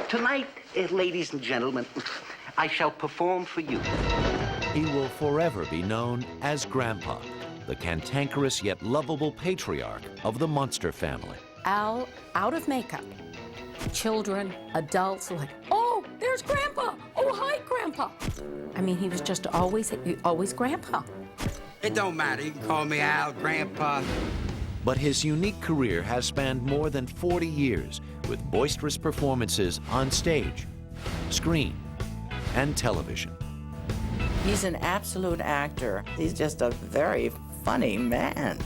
Tonight, ladies and gentlemen, I shall perform for you. He will forever be known as Grandpa, the cantankerous yet lovable patriarch of the Munster family. Al, out of makeup, children, adults, like, oh, there's Grandpa. Oh, hi, Grandpa. I mean, he was just always Grandpa. It don't matter. You can call me Al, Grandpa. But his unique career has spanned more than 40 years with boisterous performances on stage, screen, and television. He's an absolute actor. He's just a very funny man.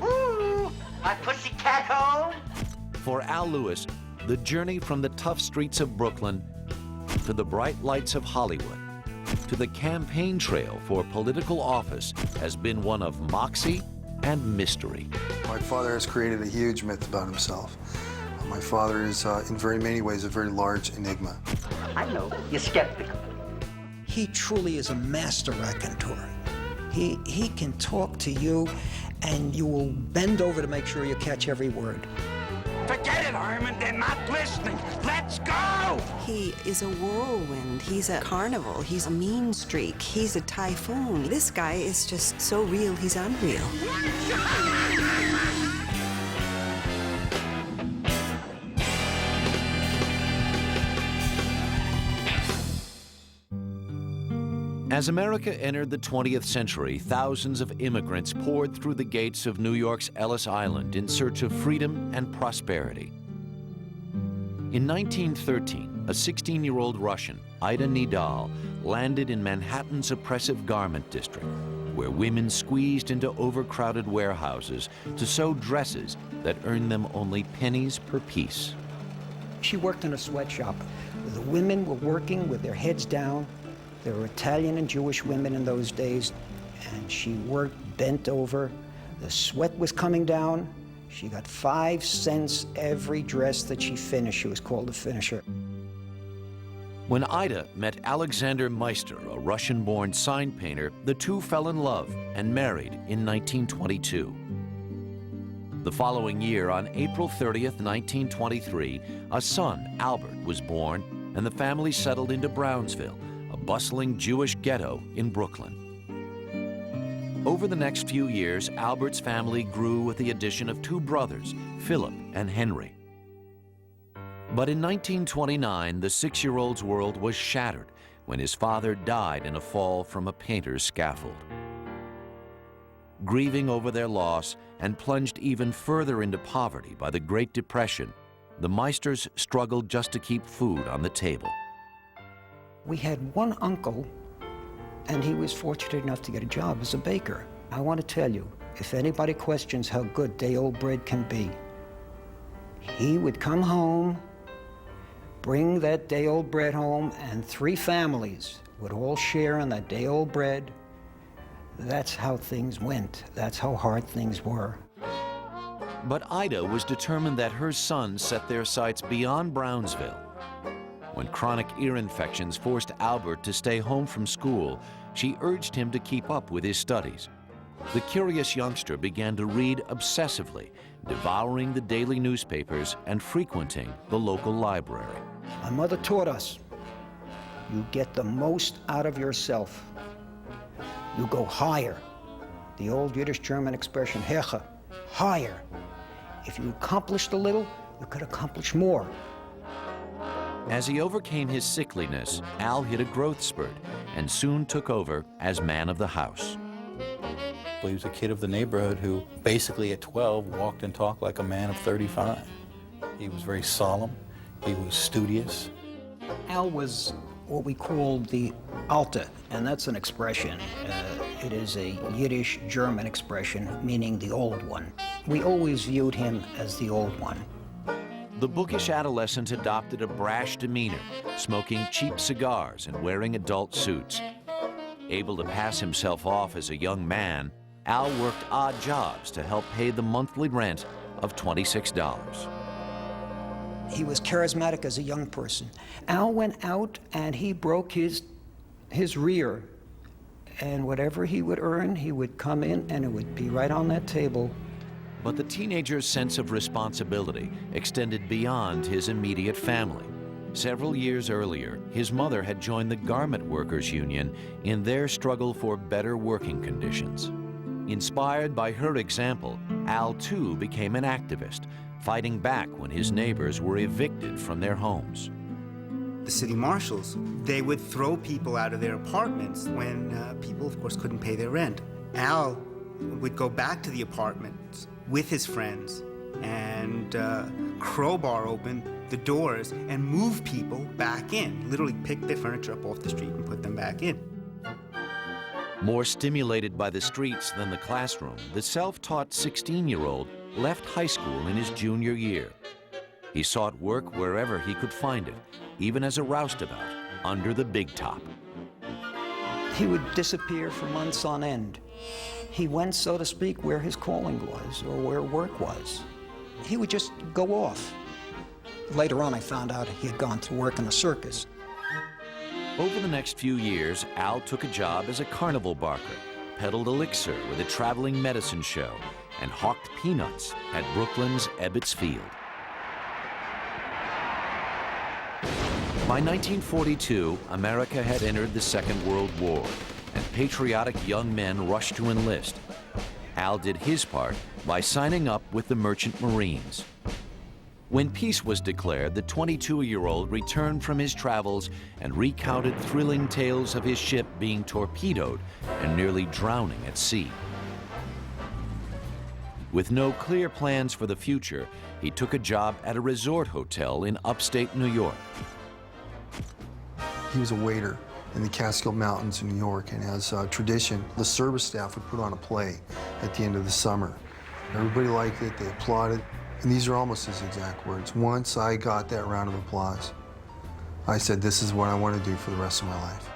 Ooh, my pussycat home. For Al Lewis, the journey from the tough streets of Brooklyn to the bright lights of Hollywood to the campaign trail for political office has been one of moxie and mystery. My father has created a huge myth about himself. My father is, in very many ways, a very large enigma. I know, you're skeptical. He truly is a master raconteur. He can talk to you, and you will bend over to make sure you catch every word. Forget it, Herman. They're not listening. Let's go! He is a whirlwind. He's a carnival. He's a mean streak. He's a typhoon. This guy is just so real, he's unreal. As America entered the 20th century, thousands of immigrants poured through the gates of New York's Ellis Island in search of freedom and prosperity. In 1913, a 16-year-old Russian, Ida Nidal, landed in Manhattan's oppressive garment district, where women squeezed into overcrowded warehouses to sew dresses that earned them only pennies per piece. She worked in a sweatshop. The women were working with their heads down. There were Italian and Jewish women in those days, and she worked bent over. The sweat was coming down. She got 5 cents every dress that she finished. She was called a finisher. When Ida met Alexander Meister, a Russian-born sign painter, the two fell in love and married in 1922. The following year, on April 30th, 1923, a son, Albert, was born, and the family settled into Brownsville, a bustling Jewish ghetto in Brooklyn. Over the next few years, Albert's family grew with the addition of 2 brothers, Philip and Henry. But in 1929, the 6-year-old's world was shattered when his father died in a fall from a painter's scaffold. Grieving over their loss and plunged even further into poverty by the Great Depression, the Meisters struggled just to keep food on the table. We had one uncle, and he was fortunate enough to get a job as a baker. I want to tell you, if anybody questions how good day-old bread can be, he would come home, bring that day-old bread home, and 3 families would all share in that day-old bread. That's how things went. That's how hard things were. But Ida was determined that her sons set their sights beyond Brownsville. When chronic ear infections forced Albert to stay home from school, she urged him to keep up with his studies. The curious youngster began to read obsessively, devouring the daily newspapers and frequenting the local library. My mother taught us, you get the most out of yourself. You go higher. The old Yiddish-German expression, Heche, higher. If you accomplished a little, you could accomplish more. As he overcame his sickliness, Al hit a growth spurt and soon took over as man of the house. He was a kid of the neighborhood who basically at 12 walked and talked like a man of 35. He was very solemn. He was studious. Al was what we called the Alte, and that's an expression. It is a Yiddish-German expression meaning the old one. We always viewed him as the old one. The bookish adolescent adopted a brash demeanor, smoking cheap cigars and wearing adult suits. Able to pass himself off as a young man, Al worked odd jobs to help pay the monthly rent of $26. He was charismatic as a young person. Al went out and he broke his rear, and whatever he would earn, he would come in and it would be right on that table. But the teenager's sense of responsibility extended beyond his immediate family. Several years earlier, his mother had joined the Garment Workers Union in their struggle for better working conditions. Inspired by her example, Al too became an activist, fighting back when his neighbors were evicted from their homes. The city marshals, they would throw people out of their apartments when people, of course, couldn't pay their rent. Al would go back to the apartments with his friends and crowbar open the doors and move people back in, literally pick their furniture up off the street and put them back in. More stimulated by the streets than the classroom, the self-taught 16-year-old left high school in his junior year. He sought work wherever he could find it, even as a roustabout under the big top. He would disappear for months on end. He went, so to speak, where his calling was or where work was. He would just go off. Later on, I found out he had gone to work in a circus. Over the next few years, Al took a job as a carnival barker, peddled elixir with a traveling medicine show, and hawked peanuts at Brooklyn's Ebbets Field. By 1942, America had entered the Second World War, and patriotic young men rushed to enlist. Al did his part by signing up with the Merchant Marines. When peace was declared, the 22-year-old returned from his travels and recounted thrilling tales of his ship being torpedoed and nearly drowning at sea. With no clear plans for the future, he took a job at a resort hotel in upstate New York. He was a waiter in the Catskill Mountains in New York, and as tradition, the service staff would put on a play at the end of the summer. Everybody liked it, they applauded, and these are almost his exact words. Once I got that round of applause, I said, this is what I want to do for the rest of my life.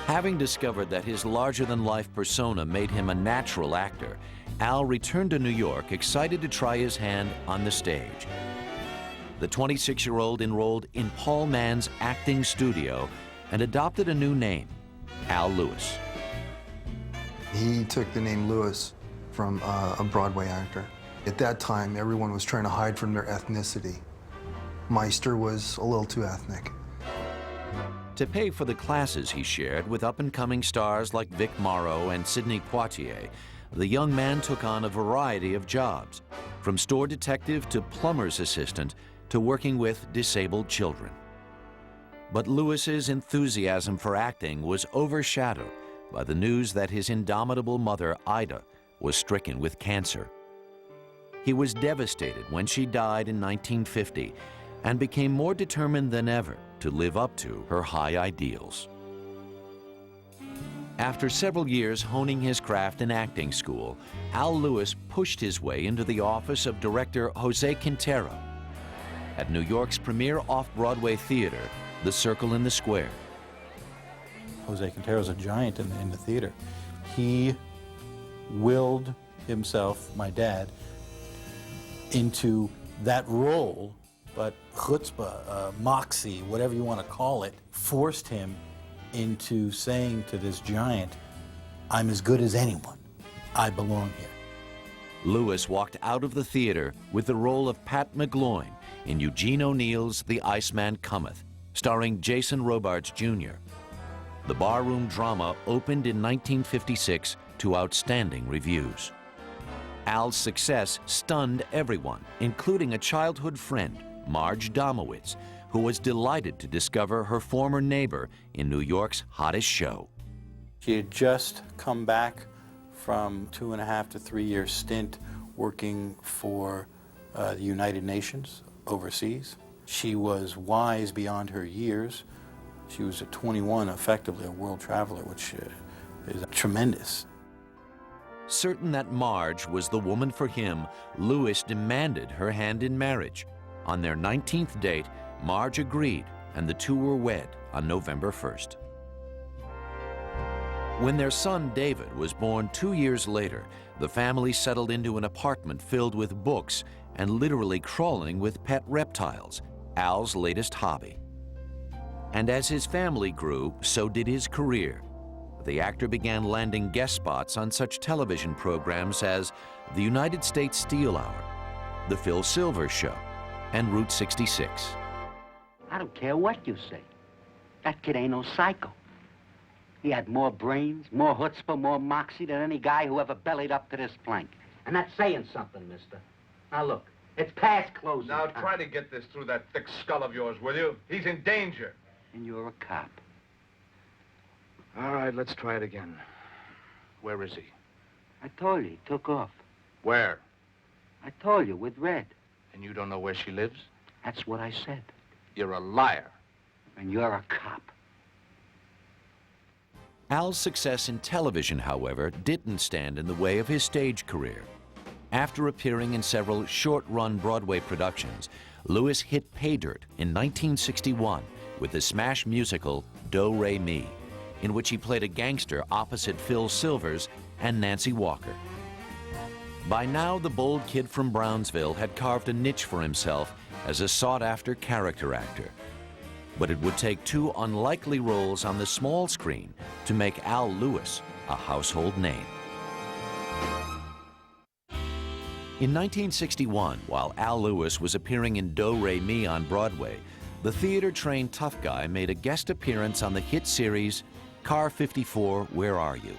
Having discovered that his larger-than-life persona made him a natural actor, Al returned to New York, excited to try his hand on the stage. The 26-year-old enrolled in Paul Mann's acting studio and adopted a new name, Al Lewis. He took the name Lewis from a Broadway actor. At that time, everyone was trying to hide from their ethnicity. Meister was a little too ethnic. To pay for the classes he shared with up-and-coming stars like Vic Morrow and Sidney Poitier, the young man took on a variety of jobs, from store detective to plumber's assistant to working with disabled children. But Lewis's enthusiasm for acting was overshadowed by the news that his indomitable mother, Ida, was stricken with cancer. He was devastated when she died in 1950 and became more determined than ever to live up to her high ideals. After several years honing his craft in acting school, Al Lewis pushed his way into the office of director Jose Quintero at New York's premier off-Broadway theater, The Circle in the Square. Jose Quintero's a giant in the theater. He willed himself, my dad, into that role, but chutzpah, moxie, whatever you want to call it, forced him into saying to this giant, I'm as good as anyone. I belong here. Lewis walked out of the theater with the role of Pat McGloin in Eugene O'Neill's The Iceman Cometh, starring Jason Robards Jr. The barroom drama opened in 1956 to outstanding reviews. Al's success stunned everyone, including a childhood friend, Marge Domowitz, who was delighted to discover her former neighbor in New York's hottest show. She had just come back from 2.5 to 3 year stint working for the United Nations overseas. She was wise beyond her years. She was at 21, effectively a world traveler, which is tremendous. Certain that Marge was the woman for him, Lewis demanded her hand in marriage. On their 19th date, Marge agreed, and the two were wed on November 1st. When their son David was born 2 years later, the family settled into an apartment filled with books and literally crawling with pet reptiles, Al's latest hobby. And as his family grew, so did his career. The actor began landing guest spots on such television programs as the United States Steel Hour, The Phil Silvers Show, and Route 66. I don't care what you say. That kid ain't no psycho. He had more brains, more chutzpah, more moxie than any guy who ever bellied up to this plank. And that's saying something, mister. Now look, it's past closing Now time. try to get this through that thick skull of yours, will you? He's in danger. And you're a cop. All right, let's try it again. Where is he? I told you, he took off. Where? I told you, with Red. And you don't know where she lives? That's what I said. You're a liar. And you're a cop. Al's success in television, however, didn't stand in the way of his stage career. After appearing in several short-run Broadway productions, Lewis hit pay dirt in 1961 with the smash musical Do Re Mi, in which he played a gangster opposite Phil Silvers and Nancy Walker. By now, the bold kid from Brownsville had carved a niche for himself as a sought-after character actor. But it would take two unlikely roles on the small screen to make Al Lewis a household name. In 1961, while Al Lewis was appearing in Do Re Mi on Broadway, the theater-trained tough guy made a guest appearance on the hit series Car 54, Where Are You?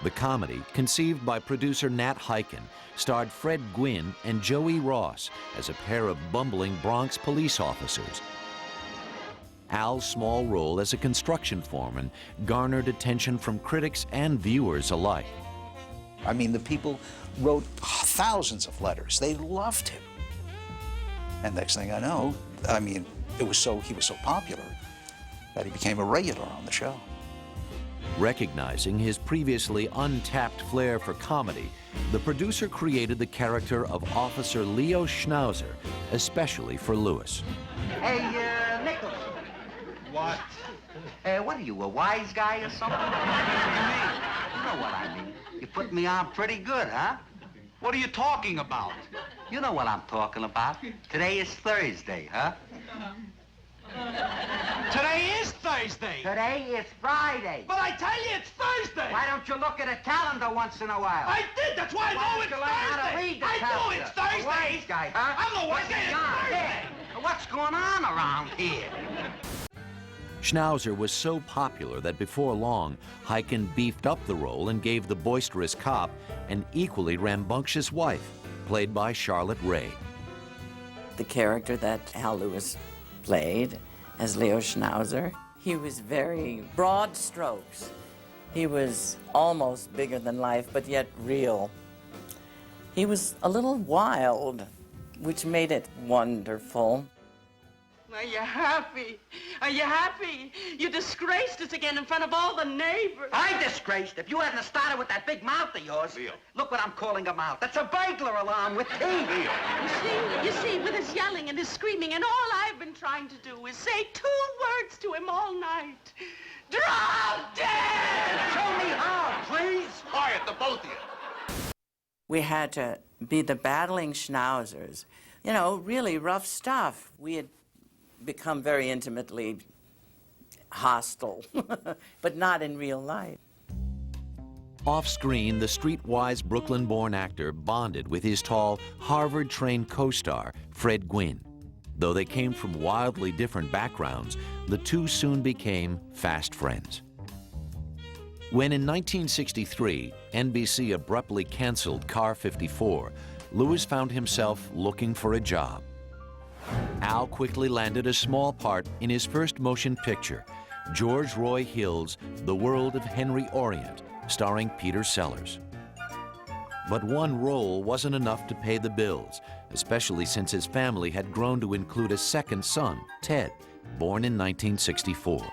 The comedy, conceived by producer Nat Hiken, starred Fred Gwynne and Joey Ross as a pair of bumbling Bronx police officers. Al's small role as a construction foreman garnered attention from critics and viewers alike. I mean, the people wrote thousands of letters. They loved him. And next thing I know, I mean, he was so popular that he became a regular on the show. Recognizing his previously untapped flair for comedy, the producer created the character of Officer Leo Schnauzer, especially for Lewis. Hey, Nichols. What? What are you, a wise guy or something? You know what I mean. You put me on pretty good, huh? What are you talking about? You know what I'm talking about. Today is Thursday, huh? Today is Thursday. Today is Friday. But I tell you, it's Thursday. Why don't you look at a calendar once in a while? I did. That's why I know it's Why don't you learn how to Thursday. read the I calendar? know it's Thursday. A wise guy, huh? I'm the wise guy. It's Thursday. What's going on around here? Schnauzer was so popular that before long, Hiken beefed up the role and gave the boisterous cop an equally rambunctious wife, played by Charlotte Ray. The character that Al Lewis played as Leo Schnauzer, he was very broad strokes. He was almost bigger than life, but yet real. He was a little wild, which made it wonderful. Are you happy? Are you happy? You disgraced us again in front of all the neighbors. I'm disgraced. If you hadn't started with that big mouth of yours. Leo. Look what I'm calling a mouth. That's a burglar alarm with teeth. You see, with his yelling and his screaming, and all I've been trying to do is say 2 words to him all night. Drop dead! Show me how, please. Quiet, the both of you. We had to be the battling Schnauzers. You know, really rough stuff. We had become very intimately hostile, but not in real life. Off-screen, the streetwise Brooklyn-born actor bonded with his tall, Harvard-trained co-star, Fred Gwynne. Though they came from wildly different backgrounds, the two soon became fast friends. When in 1963, NBC abruptly canceled Car 54, Lewis found himself looking for a job. Al quickly landed a small part in his first motion picture, George Roy Hill's The World of Henry Orient, starring Peter Sellers. But one role wasn't enough to pay the bills, especially since his family had grown to include a second son, Ted, born in 1964.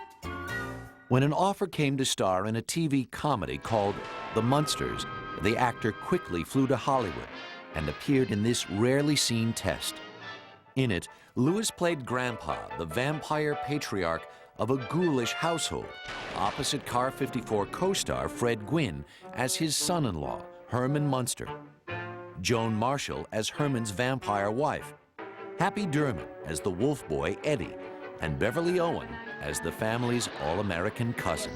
When an offer came to star in a TV comedy called The Munsters, the actor quickly flew to Hollywood and appeared in this rarely seen test. In it, Lewis played Grandpa, the vampire patriarch of a ghoulish household, opposite Car 54 co-star Fred Gwynne as his son-in-law, Herman Munster, Joan Marshall as Herman's vampire wife, Happy Durman as the wolf boy Eddie, and Beverly Owen as the family's all-American cousin.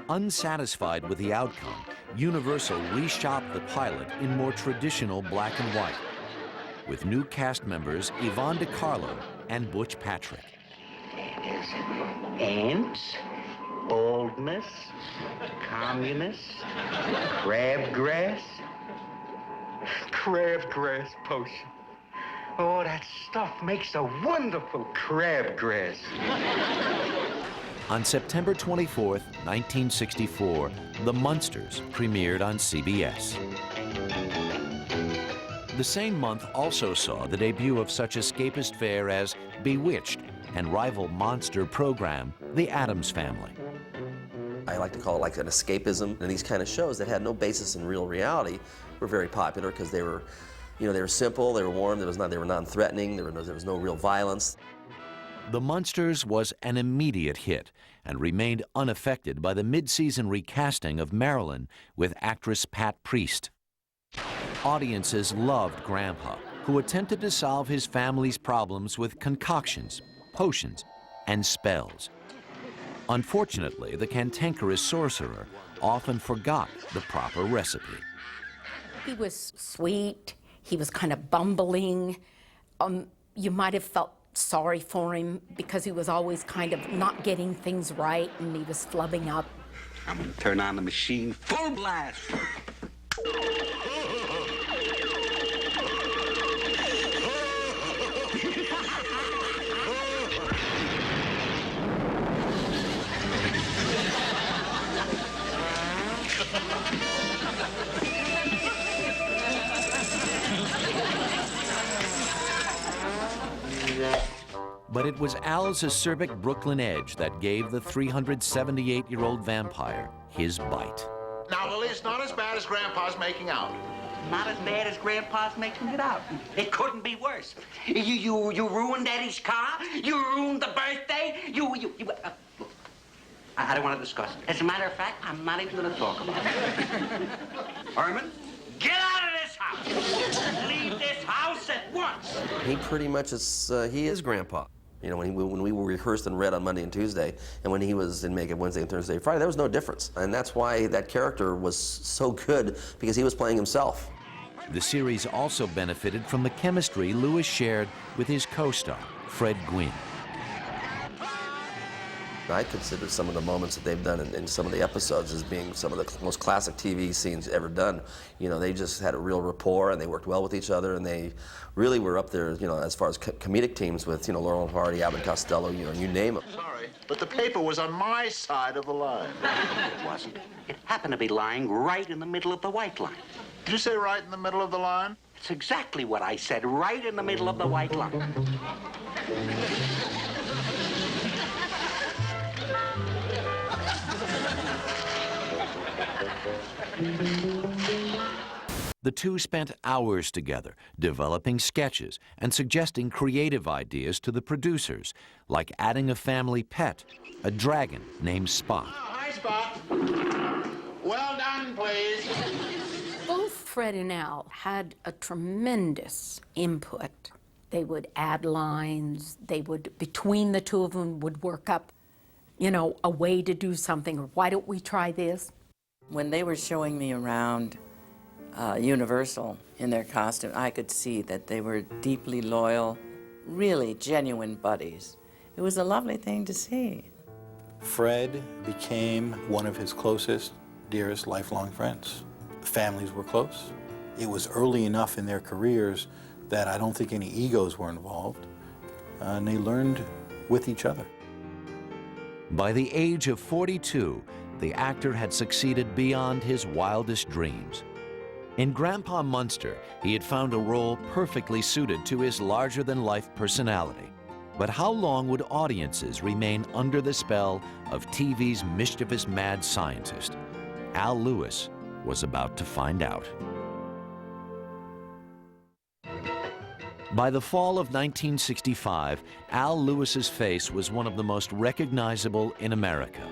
Unsatisfied with the outcome, Universal reshot the pilot in more traditional black and white, with new cast members Yvonne DiCarlo and Butch Patrick. There's ants, baldness, communists, crabgrass. Crabgrass potion. Oh, that stuff makes a wonderful crabgrass. On September 24th, 1964, The Munsters premiered on CBS. The same month also saw the debut of such escapist fare as Bewitched and rival monster program, The Addams Family. I like to call it like an escapism, and these kind of shows that had no basis in real reality were very popular because they were, you know, they were simple, they were warm, they were non-threatening, there was no real violence. The Munsters was an immediate hit and remained unaffected by the mid-season recasting of Marilyn with actress Pat Priest. Audiences loved Grandpa, who attempted to solve his family's problems with concoctions, potions, and spells. Unfortunately, the cantankerous sorcerer often forgot the proper recipe. He was sweet. He was kind of bumbling. You might have felt sorry for him because he was always kind of not getting things right and he was flubbing up. I'm gonna turn on the machine full blast. But it was Al's acerbic Brooklyn edge that gave the 378-year-old vampire his bite. Now, Lily, it's not as bad as Grandpa's making out. Not as bad as Grandpa's making it out. It couldn't be worse. You ruined Eddie's car. You ruined the birthday. Look, I don't want to discuss it. As a matter of fact, I'm not even going to talk about it. Herman, get out of this house. Leave this house at once. He pretty much is, he is Grandpa. You know, when we were rehearsed and read on Monday and Tuesday, and when he was in makeup Wednesday and Thursday and Friday, there was no difference. And that's why that character was so good, because he was playing himself. The series also benefited from the chemistry Lewis shared with his co-star, Fred Gwynne. I consider some of the moments that they've done in some of the episodes as being some of the most classic TV scenes ever done. You know, they just had a real rapport and they worked well with each other, and they really were up there, you know, as far as comedic teams with, you know, Laurel and Hardy, Abbott Costello, you know, you name it. Sorry, but the paper was on my side of the line. It wasn't. It happened to be lying right in the middle of the white line. Did you say right in the middle of the line? It's exactly what I said, right in the middle of the white line. The two spent hours together, developing sketches and suggesting creative ideas to the producers, like adding a family pet, a dragon named Spot. Oh, hi, Spot. Well done, please. Both Fred and Al had a tremendous input. They would add lines, they would, between the two of them, would work up, you know, a way to do something, or why don't we try this? When they were showing me around Universal in their costume, I could see that they were deeply loyal, really genuine buddies. It was a lovely thing to see. Fred became one of his closest, dearest lifelong friends. The families were close. It was early enough in their careers that I don't think any egos were involved, and they learned with each other. By the age of 42, the actor had succeeded beyond his wildest dreams. In Grandpa Munster, he had found a role perfectly suited to his larger-than-life personality. But how long would audiences remain under the spell of TV's mischievous mad scientist? Al Lewis was about to find out. By the fall of 1965, Al Lewis's face was one of the most recognizable in America.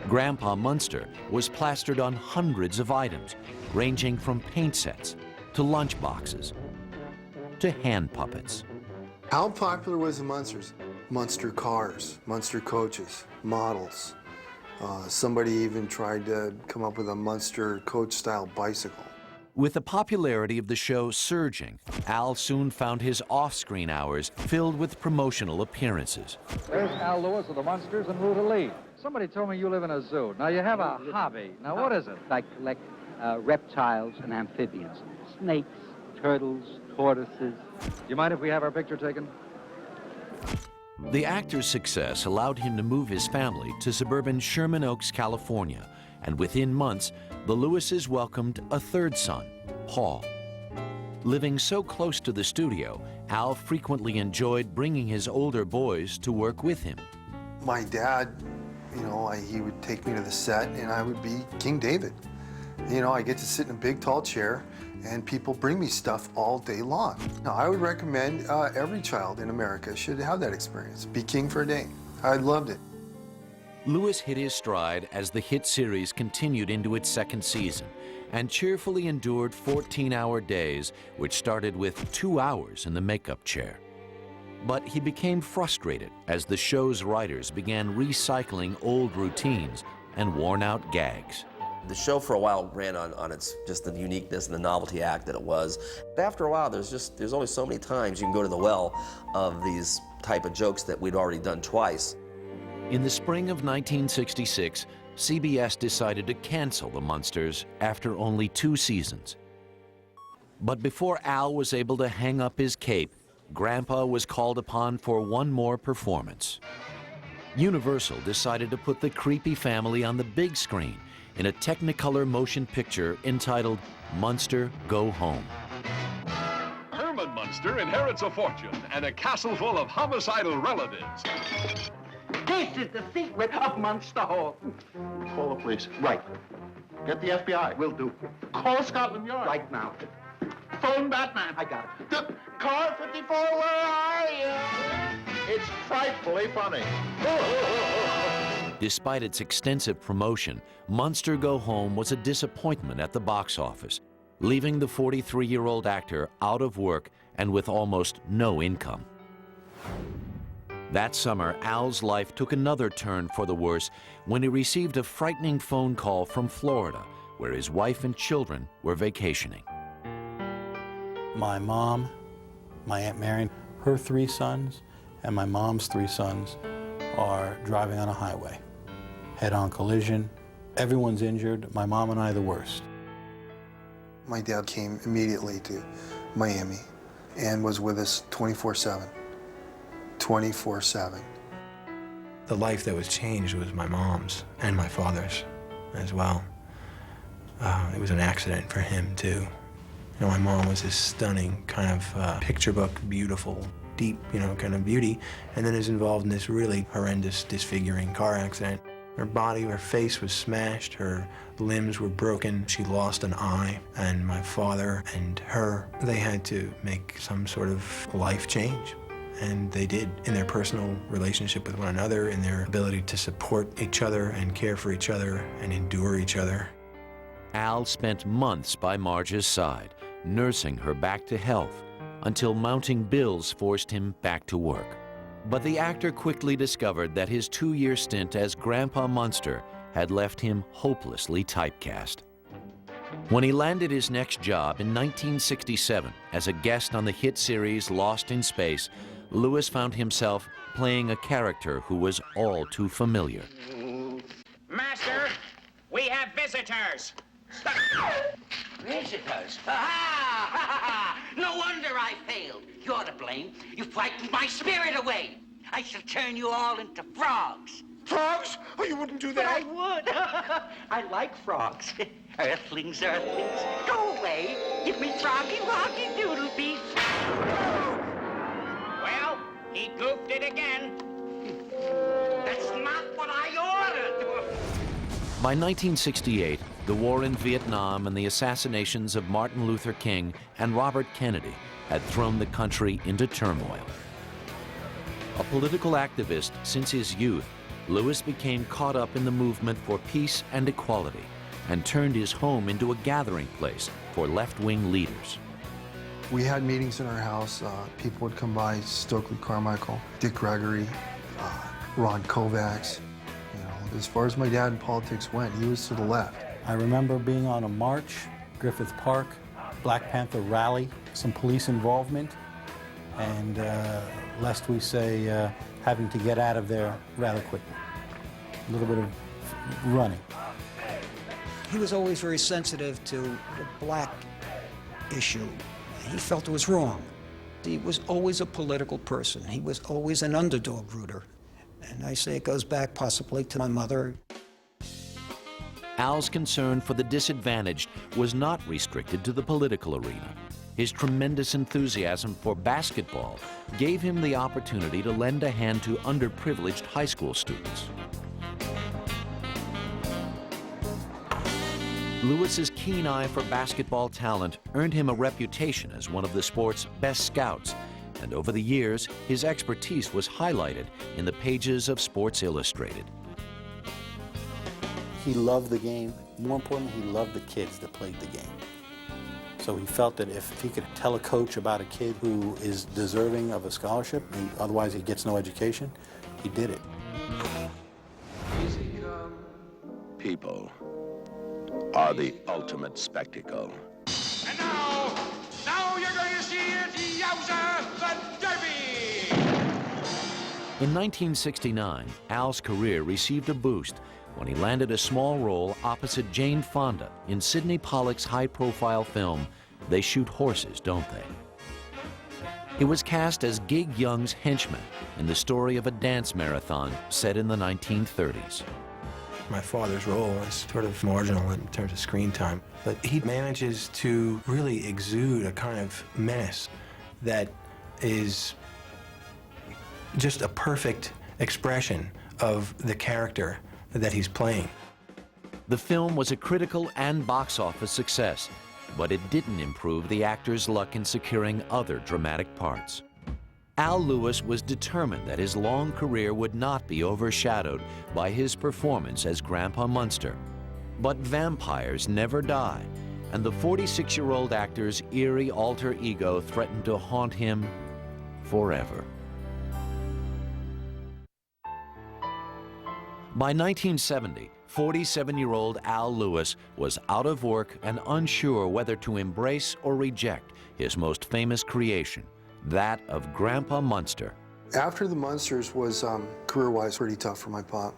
Grandpa Munster was plastered on hundreds of items, ranging from paint sets to lunch boxes to hand puppets. How popular was the Munsters? Munster cars, Munster coaches, models, Somebody even tried to come up with a Munster coach-style bicycle. With the popularity of the show surging, Al soon found his off-screen hours filled with promotional appearances. There's Al Lewis of the Munsters and Rita Lee. Somebody told me you live in a zoo. Now, you have a hobby. Now, what is it? Like reptiles and amphibians. Snakes, turtles, tortoises. Do you mind if we have our picture taken? The actor's success allowed him to move his family to suburban Sherman Oaks, California, and within months, the Lewises welcomed a third son, Paul. Living so close to the studio, Al frequently enjoyed bringing his older boys to work with him. My dad, he would take me to the set and I would be King David. I get to sit in a big, tall chair and people bring me stuff all day long. Now, I would recommend every child in America should have that experience. Be king for a day. I loved it. Lewis hit his stride as the hit series continued into its second season and cheerfully endured 14-hour days, which started with 2 hours in the makeup chair. But he became frustrated as the show's writers began recycling old routines and worn-out gags. The show for a while ran on its just the uniqueness and the novelty act that it was. But after a while, there's only so many times you can go to the well of these type of jokes that we'd already done twice. In the spring of 1966, CBS decided to cancel the Munsters after only 2 seasons. But before Al was able to hang up his cape, Grandpa was called upon for one more performance. Universal decided to put the creepy family on the big screen in a Technicolor motion picture entitled Munster Go Home. Herman Munster inherits a fortune and a castle full of homicidal relatives. This is the secret of Munster Hall. Call the police. Right. Get the FBI. Will do. Call Scotland Yard. Right now. Phone Batman. I got it. Car 54, where are you? It's frightfully funny. Despite its extensive promotion, Munster Go Home was a disappointment at the box office, leaving the 43-year-old actor out of work and with almost no income. That summer, Al's life took another turn for the worse when he received a frightening phone call from Florida, where his wife and children were vacationing. My mom, my Aunt Mary, her 3 sons, and my mom's 3 sons are driving on a highway. Head-on collision. Everyone's injured. My mom and I the worst. My dad came immediately to Miami and was with us 24/7. 24/7. The life that was changed was my mom's and my father's as well. It was an accident for him too. My mom was this stunning kind of picture book, beautiful, deep, kind of beauty, and then is involved in this really horrendous, disfiguring car accident. Her body, her face was smashed, her limbs were broken, she lost an eye, and my father and her, they had to make some sort of life change. And they did, in their personal relationship with one another, in their ability to support each other and care for each other and endure each other. Al spent months by Marge's side, nursing her back to health, until mounting bills forced him back to work. But the actor quickly discovered that his 2-year stint as Grandpa Munster had left him hopelessly typecast. When he landed his next job in 1967 as a guest on the hit series Lost in Space, Lewis found himself playing a character who was all too familiar. Master, we have visitors. Visitors? Ha! No wonder I failed. You're to blame. You frightened my spirit away. I shall turn you all into frogs. Frogs? Oh, you wouldn't do that. I would. I like frogs. Earthlings. Go away. Give me froggy, roggy, doodle beef. Well, he goofed it again. That's not what I ordered. By 1968, the war in Vietnam and the assassinations of Martin Luther King and Robert Kennedy had thrown the country into turmoil. A political activist since his youth, Lewis became caught up in the movement for peace and equality and turned his home into a gathering place for left-wing leaders. We had meetings in our house. People would come by, Stokely Carmichael, Dick Gregory, Ron Kovacs, As far as my dad in politics went, he was to the left. I remember being on a march, Griffith Park, Black Panther rally, some police involvement, and lest we say, having to get out of there rather quickly. A little bit of running. He was always very sensitive to the black issue. He felt it was wrong. He was always a political person. He was always an underdog rooter. And I say it goes back possibly to my mother. Al's concern for the disadvantaged was not restricted to the political arena. His tremendous enthusiasm for basketball gave him the opportunity to lend a hand to underprivileged high school students. Lewis's keen eye for basketball talent earned him a reputation as one of the sport's best scouts, and over the years, his expertise was highlighted in the pages of Sports Illustrated. He loved the game. More importantly, he loved the kids that played the game. So he felt that if he could tell a coach about a kid who is deserving of a scholarship, and otherwise he gets no education, he did it. People are the ultimate spectacle. And now you're going to see it, Yowza, the Derby! In 1969, Al's career received a boost when he landed a small role opposite Jane Fonda in Sidney Pollack's high-profile film, They Shoot Horses, Don't They? He was cast as Gig Young's henchman in the story of a dance marathon set in the 1930s. My father's role is sort of marginal in terms of screen time, but he manages to really exude a kind of menace that is just a perfect expression of the character that he's playing. The film was a critical and box office success, but it didn't improve the actor's luck in securing other dramatic parts. Al Lewis was determined that his long career would not be overshadowed by his performance as Grandpa Munster. But vampires never die, and the 46-year-old actor's eerie alter ego threatened to haunt him forever. By 1970, 47-year-old Al Lewis was out of work and unsure whether to embrace or reject his most famous creation, that of Grandpa Munster. After the Munsters was, career-wise, pretty tough for my pop.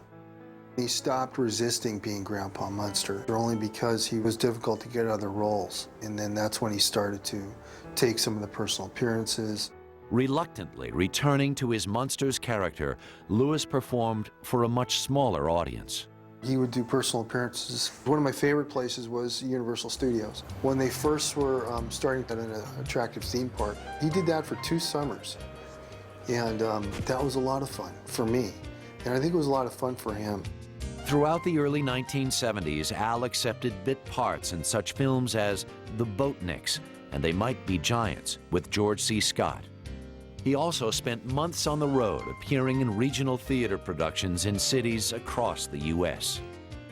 He stopped resisting being Grandpa Munster, only because he was difficult to get other roles. And then that's when he started to take some of the personal appearances. Reluctantly returning to his Munsters character, Lewis performed for a much smaller audience. He would do personal appearances. One of my favorite places was Universal Studios. When they first were starting at an attractive theme park, he did that for 2 summers. And that was a lot of fun for me. And I think it was a lot of fun for him. Throughout the early 1970s, Al accepted bit parts in such films as The Boatniks and They Might Be Giants with George C. Scott. He also spent months on the road appearing in regional theater productions in cities across the U.S.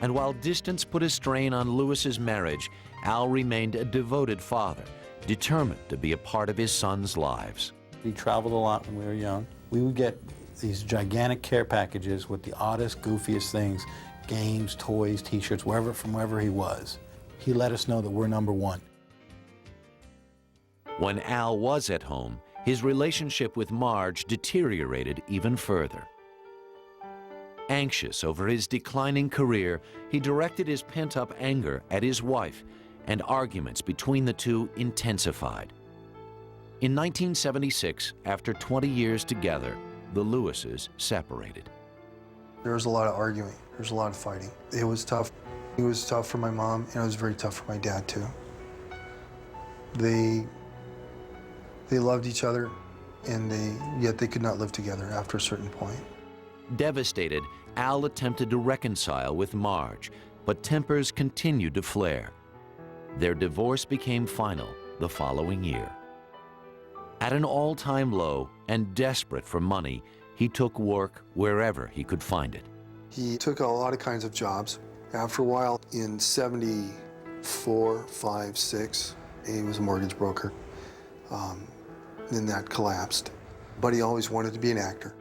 And while distance put a strain on Lewis's marriage, Al remained a devoted father, determined to be a part of his sons' lives. He traveled a lot when we were young. We would get these gigantic care packages with the oddest, goofiest things, games, toys, t-shirts, from wherever he was. He let us know that we're number one. When Al was at home, his relationship with Marge deteriorated even further. Anxious over his declining career, he directed his pent-up anger at his wife, and arguments between the two intensified. In 1976, after 20 years together, the Lewises separated. There was a lot of arguing. There was a lot of fighting. It was tough. It was tough for my mom, and it was very tough for my dad, too. They loved each other, and yet they could not live together after a certain point. Devastated, Al attempted to reconcile with Marge, but tempers continued to flare. Their divorce became final the following year. At an all-time low and desperate for money, he took work wherever he could find it. He took a lot of kinds of jobs. After a while, in 74, 5, 6, he was a mortgage broker. Then that collapsed. But he always wanted to be an actor.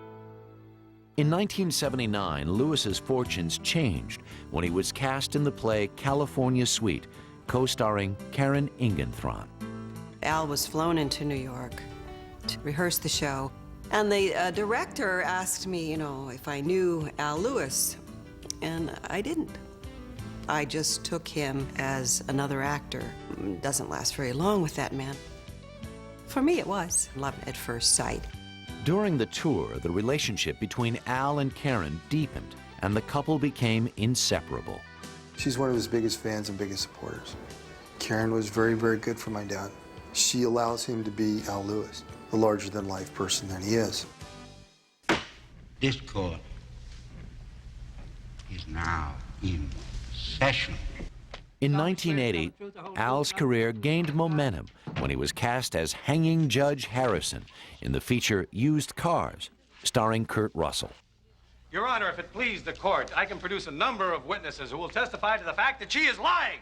In 1979, Lewis's fortunes changed when he was cast in the play California Suite, co-starring Karen Ingenthron. Al was flown into New York to rehearse the show, and the director asked me, if I knew Al Lewis, and I didn't. I just took him as another actor. It doesn't last very long with that man. For me, it was love at first sight. During the tour, the relationship between Al and Karen deepened, and the couple became inseparable. She's one of his biggest fans and biggest supporters. Karen was very, very good for my dad. She allows him to be Al Lewis, the larger-than-life person that he is. This court is now in session. In 1980, Al's career gained momentum when he was cast as Hanging Judge Harrison in the feature Used Cars, starring Kurt Russell. Your Honor, if it please the court, I can produce a number of witnesses who will testify to the fact that she is lying.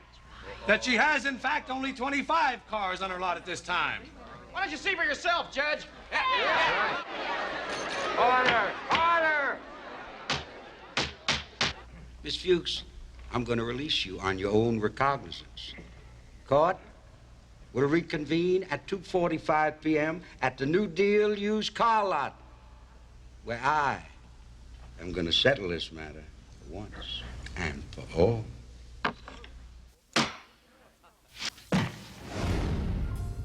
That she has, in fact, only 25 cars on her lot at this time. Why don't you see for yourself, Judge? Order! Order! Miss Fuchs, I'm going to release you on your own recognizance. Court will reconvene at 2:45 p.m. at the New Deal used car lot, where I am going to settle this matter once and for all.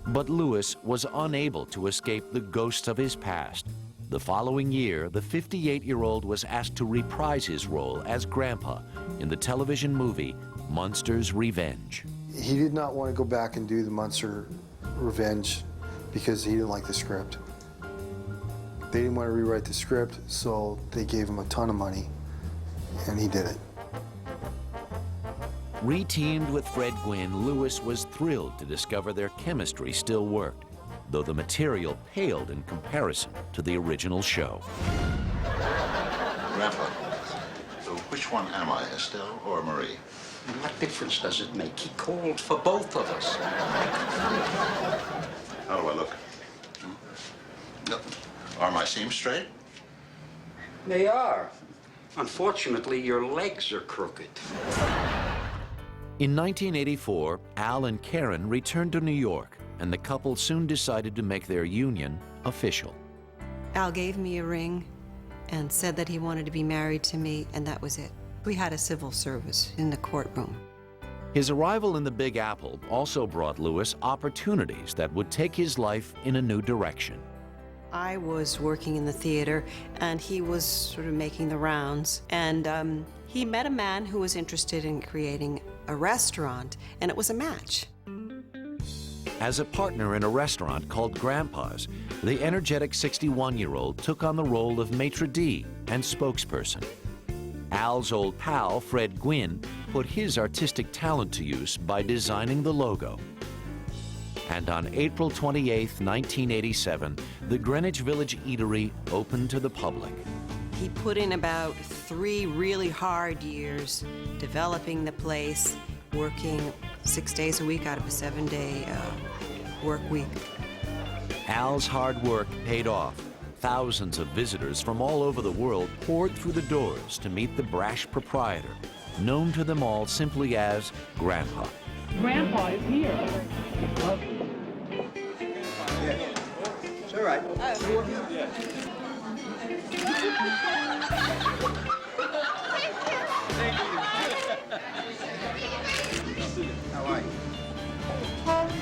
But Lewis was unable to escape the ghosts of his past. The following year, the 58-year-old was asked to reprise his role as Grandpa in the television movie Munsters' Revenge. He did not want to go back and do the Munster Revenge because he didn't like the script. They didn't want to rewrite the script, so they gave him a ton of money, and he did it. Re-teamed with Fred Gwynne, Lewis was thrilled to discover their chemistry still worked, though the material paled in comparison to the original show. Grandpa, so which one am I, Estelle or Marie? What difference does it make? He called for both of us. How do I look? No. Are my seams straight? They are. Unfortunately, your legs are crooked. In 1984, Al and Karen returned to New York, and the couple soon decided to make their union official. Al gave me a ring and said that he wanted to be married to me, and that was it. We had a civil service in the courtroom. His arrival in the Big Apple also brought Lewis opportunities that would take his life in a new direction. I was working in the theater, and he was sort of making the rounds, and he met a man who was interested in creating a restaurant, and it was a match. As a partner in a restaurant called Grandpa's, the energetic 61-year-old took on the role of maitre d' and spokesperson. Al's old pal, Fred Gwynne, put his artistic talent to use by designing the logo. And on April 28, 1987, the Greenwich Village Eatery opened to the public. He put in about 3 really hard years developing the place, working 6 days a week out of a 7-day work week. Al's hard work paid off. Thousands of visitors from all over the world poured through the doors to meet the brash proprietor, known to them all simply as Grandpa. Grandpa is here. It's all right. How are you?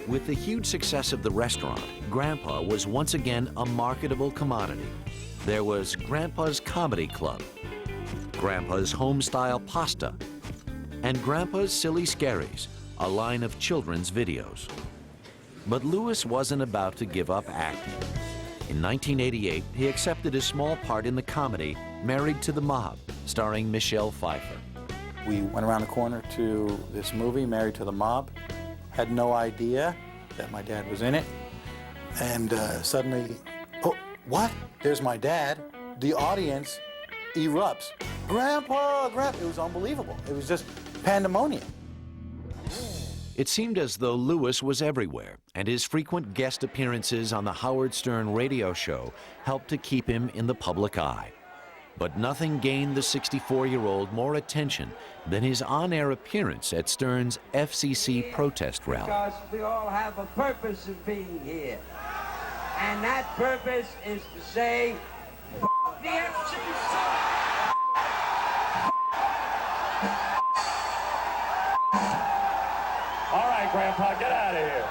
With the huge success of the restaurant, Grandpa was once again a marketable commodity. There was Grandpa's Comedy Club, Grandpa's Home-Style Pasta, and Grandpa's Silly Scaries, a line of children's videos. But Lewis wasn't about to give up acting. In 1988, he accepted a small part in the comedy Married to the Mob, starring Michelle Pfeiffer. We went around the corner to this movie, Married to the Mob. Had no idea that my dad was in it. And suddenly, oh, what? There's my dad. The audience erupts. Grandpa, Grandpa. It was unbelievable. It was just pandemonium. It seemed as though Lewis was everywhere, and his frequent guest appearances on the Howard Stern radio show helped to keep him in the public eye. But nothing gained the 64-year-old more attention than his on-air appearance at Stern's FCC protest rally. Because we all have a purpose of being here. And that purpose is to say, F the FCC! All right, Grandpa, get out of here.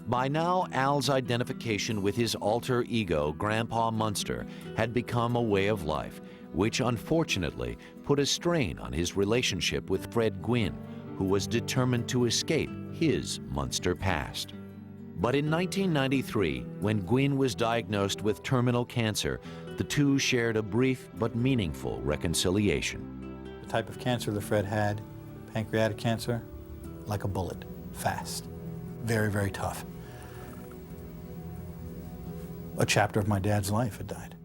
By now, Al's identification with his alter ego, Grandpa Munster, had become a way of life, which unfortunately put a strain on his relationship with Fred Gwynne, who was determined to escape his Munster past. But in 1993, when Gwynne was diagnosed with terminal cancer, the two shared a brief but meaningful reconciliation. The type of cancer that Fred had, pancreatic cancer, like a bullet, fast, very, very tough. A chapter of my dad's life had died.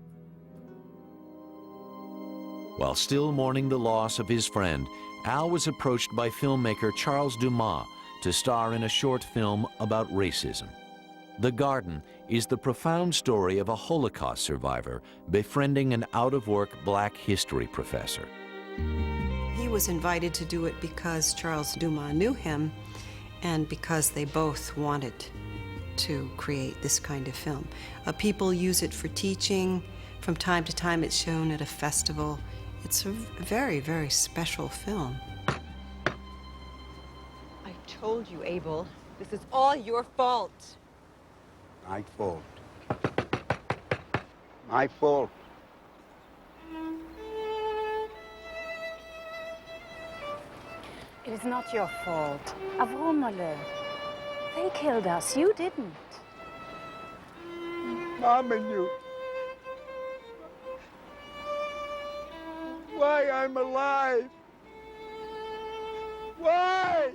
While still mourning the loss of his friend, Al was approached by filmmaker Charles Dumas to star in a short film about racism. The Garden is the profound story of a Holocaust survivor befriending an out-of-work black history professor. He was invited to do it because Charles Dumas knew him and because they both wanted to create this kind of film. People use it for teaching. From time to time it's shown at a festival. It's a very, very special film. I told you, Abel, this is all your fault. My fault. My fault. It is not your fault. Avromole. They killed us. You didn't. Mom and you. Why I'm alive? Why?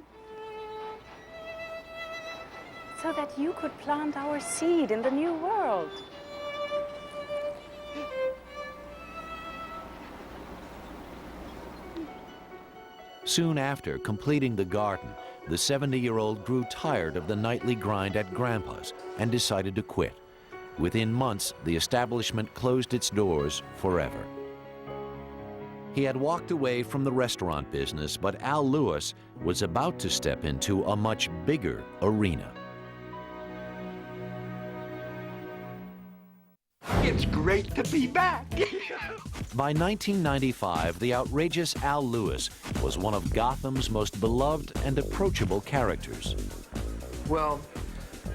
So that you could plant our seed in the new world. Soon after completing The Garden, the 70-year-old grew tired of the nightly grind at Grandpa's and decided to quit. Within months, the establishment closed its doors forever. He had walked away from the restaurant business, but Al Lewis was about to step into a much bigger arena. It's great to be back. By 1995, the outrageous Al Lewis was one of Gotham's most beloved and approachable characters. Well,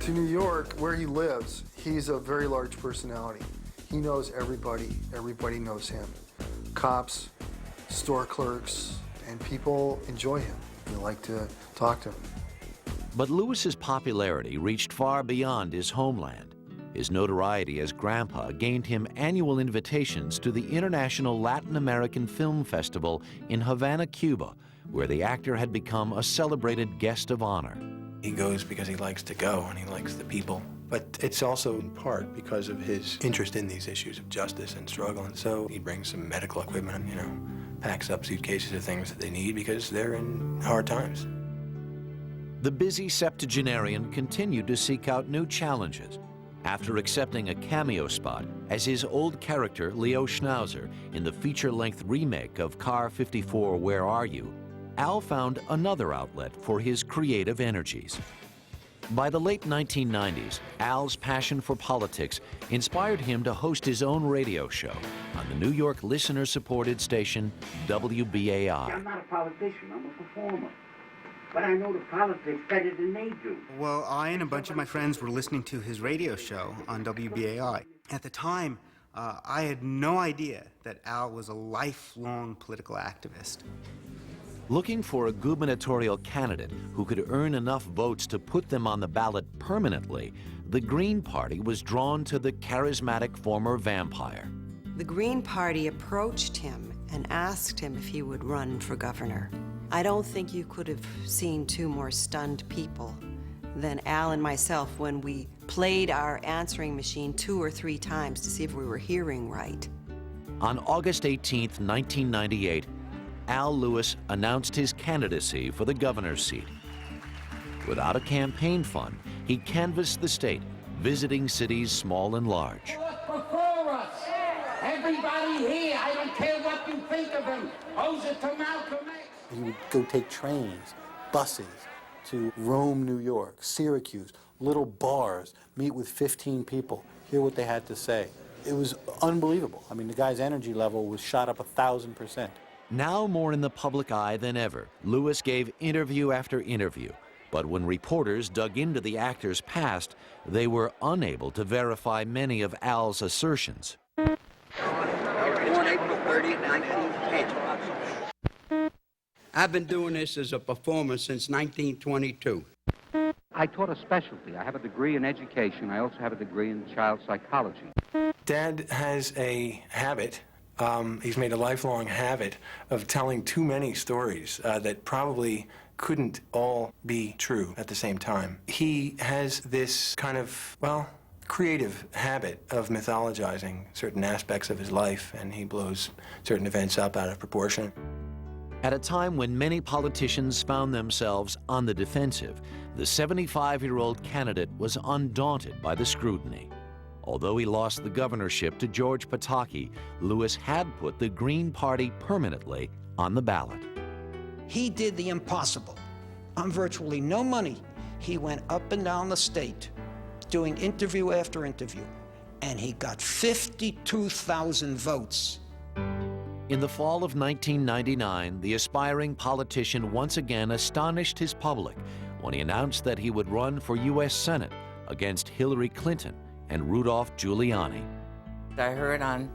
to New York, where he lives, he's a very large personality. He knows everybody. Everybody knows him. Cops, store clerks, and people enjoy him. They like to talk to him. But Lewis's popularity reached far beyond his homeland. His notoriety as Grandpa gained him annual invitations to the International Latin American Film Festival in Havana, Cuba, where the actor had become a celebrated guest of honor. He goes because he likes to go and he likes the people. But it's also in part because of his interest in these issues of justice and struggle. And so he brings some medical equipment, you know, packs up suitcases of things that they need because they're in hard times. The busy septuagenarian continued to seek out new challenges. After accepting a cameo spot as his old character, Leo Schnauzer, in the feature-length remake of Car 54, Where Are You?, Al found another outlet for his creative energies. By the late 1990s, Al's passion for politics inspired him to host his own radio show on the New York listener-supported station WBAI. I'm not a politician, I'm a performer. But I know the politics better than they do. Well, I and a bunch of my friends were listening to his radio show on WBAI. At the time, I had no idea that Al was a lifelong political activist. Looking for a gubernatorial candidate who could earn enough votes to put them on the ballot permanently, the Green Party was drawn to the charismatic former vampire. The Green Party approached him and asked him if he would run for governor. I don't think you could have seen two more stunned people than Al and myself when we played our answering machine 2 or 3 times to see if we were hearing right. On August 18, 1998, Al Lewis announced his candidacy for the governor's seat. Without a campaign fund, he canvassed the state, visiting cities small and large. Before us, everybody here, I don't care what you think of him, owes it to Malcolm X. He would go take trains, buses to Rome, New York, Syracuse, little bars, meet with 15 people, hear what they had to say. It was unbelievable. I mean, the guy's energy level was shot up 1,000%. Now more in the public eye than ever, Lewis gave interview after interview. But when reporters dug into the actor's past, they were unable to verify many of Al's assertions. Born April 30, 1910. I've been doing this as a performer since 1922. I taught a specialty. I have a degree in education. I also have a degree in child psychology. Dad has a habit, he's made a lifelong habit of telling too many stories that probably couldn't all be true at the same time. He has this kind of, well, creative habit of mythologizing certain aspects of his life, and he blows certain events up out of proportion. At a time when many politicians found themselves on the defensive, the 75-year-old candidate was undaunted by the scrutiny. Although he lost the governorship to George Pataki, Lewis had put the Green Party permanently on the ballot. He did the impossible. On virtually no money, he went up and down the state, doing interview after interview, and he got 52,000 votes. In the fall of 1999, the aspiring politician once again astonished his public when he announced that he would run for U.S. Senate against Hillary Clinton and Rudolph Giuliani. I heard on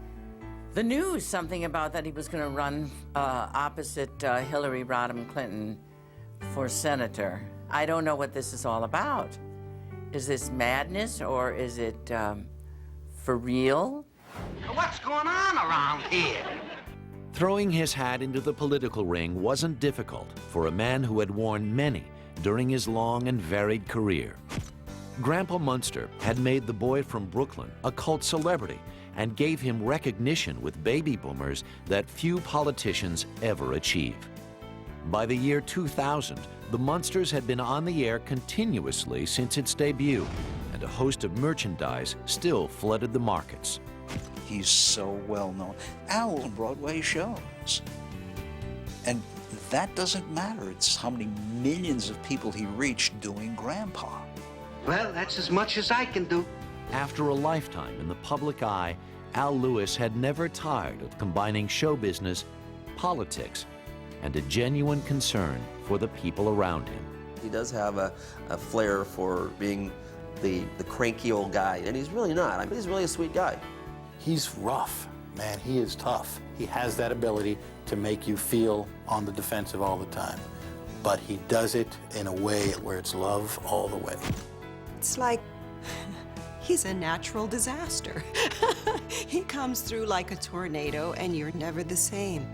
the news something about that he was going to run opposite Hillary Rodham Clinton for senator. I don't know what this is all about. Is this madness or is it for real? What's going on around here? Throwing his hat into the political ring wasn't difficult for a man who had worn many during his long and varied career. Grandpa Munster had made the boy from Brooklyn a cult celebrity and gave him recognition with baby boomers that few politicians ever achieve. By the year 2000, the Munsters had been on the air continuously since its debut, and a host of merchandise still flooded the markets. He's so well known. Al on Broadway shows. And that doesn't matter. It's how many millions of people he reached doing Grandpa. Well, that's as much as I can do. After a lifetime in the public eye, Al Lewis had never tired of combining show business, politics, and a genuine concern for the people around him. He does have a flair for being the cranky old guy, and he's really not. I mean, he's really a sweet guy. He's rough, man. He is tough. He has that ability to make you feel on the defensive all the time. But he does it in a way where it's love all the way. It's like he's a natural disaster. He comes through like a tornado, and you're never the same.